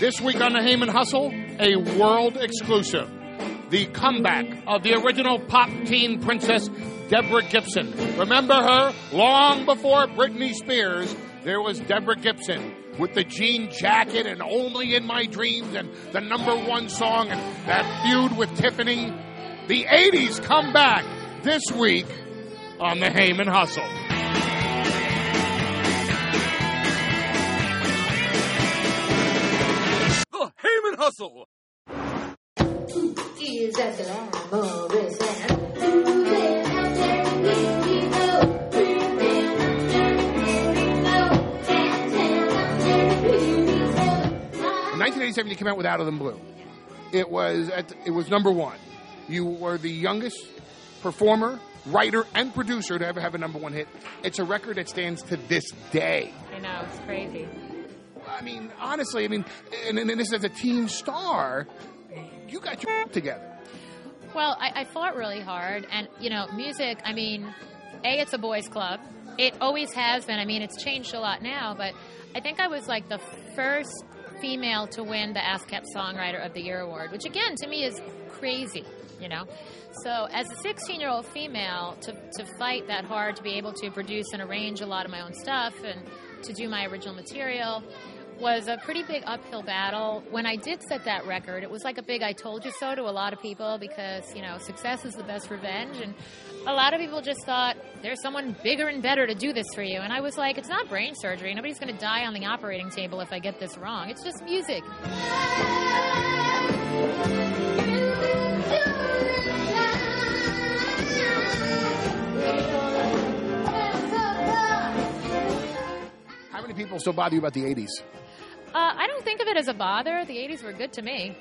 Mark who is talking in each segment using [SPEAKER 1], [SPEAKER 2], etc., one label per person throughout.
[SPEAKER 1] This week on the Heyman Hustle, a world exclusive. The comeback of the original pop teen princess, Deborah Gibson. Remember her? Long before Britney Spears, there was Deborah Gibson with the jean jacket and Only in My Dreams and the #1 song and that feud with Tiffany. The 80s come back this week on the Heyman Hustle.
[SPEAKER 2] The Heyman Hustle.
[SPEAKER 3] Is that glamorous and who can out there give me no?
[SPEAKER 1] In 1987, you came out with Out of the Blue. It was #1. You were the youngest performer, writer, and producer to ever have a #1 hit. It's a record that stands to this day.
[SPEAKER 4] I know, it's crazy.
[SPEAKER 1] I mean, honestly, and this as a teen star, you got your together.
[SPEAKER 4] Well, I fought really hard, and, music, it's a boys' club. It always has been. It's changed a lot now, but I think I was like the first female to win the ASCAP Songwriter of the Year award, which, again, to me is crazy, So as a 16-year-old female, to fight that hard, to be able to produce and arrange a lot of my own stuff and to do my original material was a pretty big uphill battle. When I did set that record, it was like a big I told you so to a lot of people because, success is the best revenge. And a lot of people just thought, there's someone bigger and better to do this for you. And I was like, it's not brain surgery. Nobody's going to die on the operating table if I get this wrong. It's just music.
[SPEAKER 1] How many people still bother you about the 80s?
[SPEAKER 4] I don't think of it as a bother. The 80s were good to me.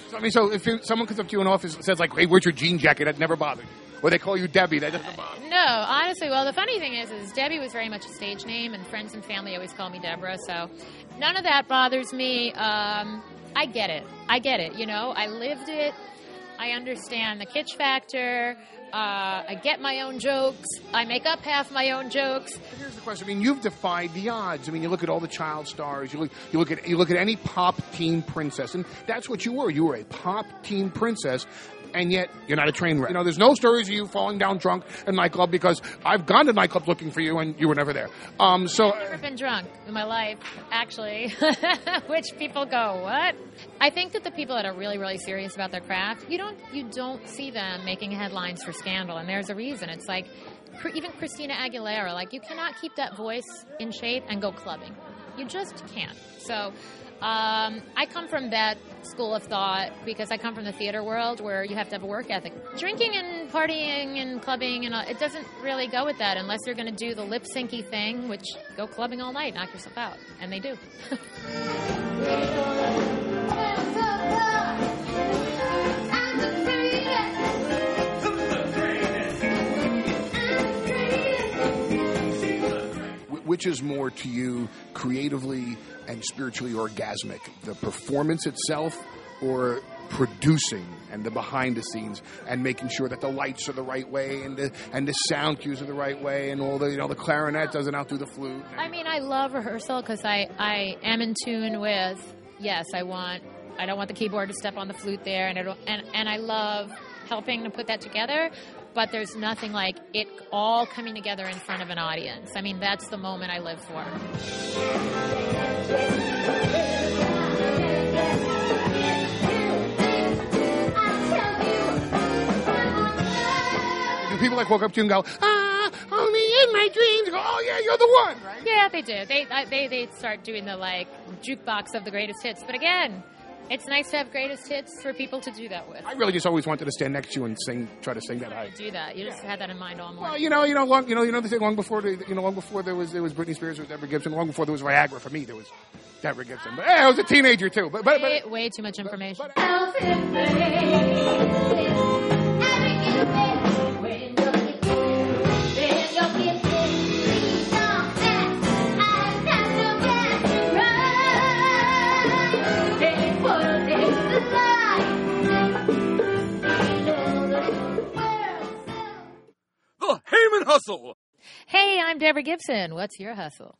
[SPEAKER 1] So if someone comes up to you in office and says, like, hey, where's your jean jacket? That never bothered you. Or they call you Debbie. That doesn't bother you.
[SPEAKER 4] No, honestly, well, the funny thing is Debbie was very much a stage name, and friends and family always call me Deborah, so none of that bothers me. I get it. I lived it. I understand the kitsch factor. I get my own jokes. I make up half my own jokes.
[SPEAKER 1] Here's the question. You've defied the odds. You look at all the child stars. You look at any pop teen princess, and that's what you were. You were a pop teen princess, and yet you're not a train wreck. There's no stories of you falling down drunk in a nightclub because I've gone to nightclubs looking for you, and you were never there.
[SPEAKER 4] I've never been drunk in my life, actually, which people go, what? I think that the people that are really, really serious about their craft, you don't see them making headlines for scandal, and there's a reason. It's like even Christina Aguilera, you cannot keep that voice in shape and go clubbing. You just can't. So I come from that school of thought because I come from the theater world where you have to have a work ethic. Drinking and partying and clubbing, it doesn't really go with that unless you're going to do the lip-syncy thing, which go clubbing all night, knock yourself out. And they do.
[SPEAKER 1] Which is more to you creatively and spiritually orgasmic, the performance itself or producing and the behind the scenes and making sure that the lights are the right way and the sound cues are the right way and all the clarinet doesn't outdo the flute?
[SPEAKER 4] I love rehearsal because I am in tune with, yes, I don't want the keyboard to step on the flute there, and I love helping to put that together. But there's nothing like it all coming together in front of an audience. That's the moment I live for.
[SPEAKER 1] Do people walk up to you and go, only in my dreams? Go, oh yeah, you're the one, right?
[SPEAKER 4] Yeah, they do. They start doing the jukebox of the greatest hits. But again, it's nice to have greatest hits for people to do that with.
[SPEAKER 1] I really just always wanted to stand next to you and try to sing that high.
[SPEAKER 4] Do that. You just had that in mind all morning.
[SPEAKER 1] Well, they say long before there was Britney Spears, there was Deborah Gibson. Long before there was Viagra, for me there was Deborah Gibson. But I was a teenager too. But
[SPEAKER 4] way too much information.
[SPEAKER 2] The Heyman Hustle.
[SPEAKER 4] Hey, I'm Deborah Gibson. What's your hustle?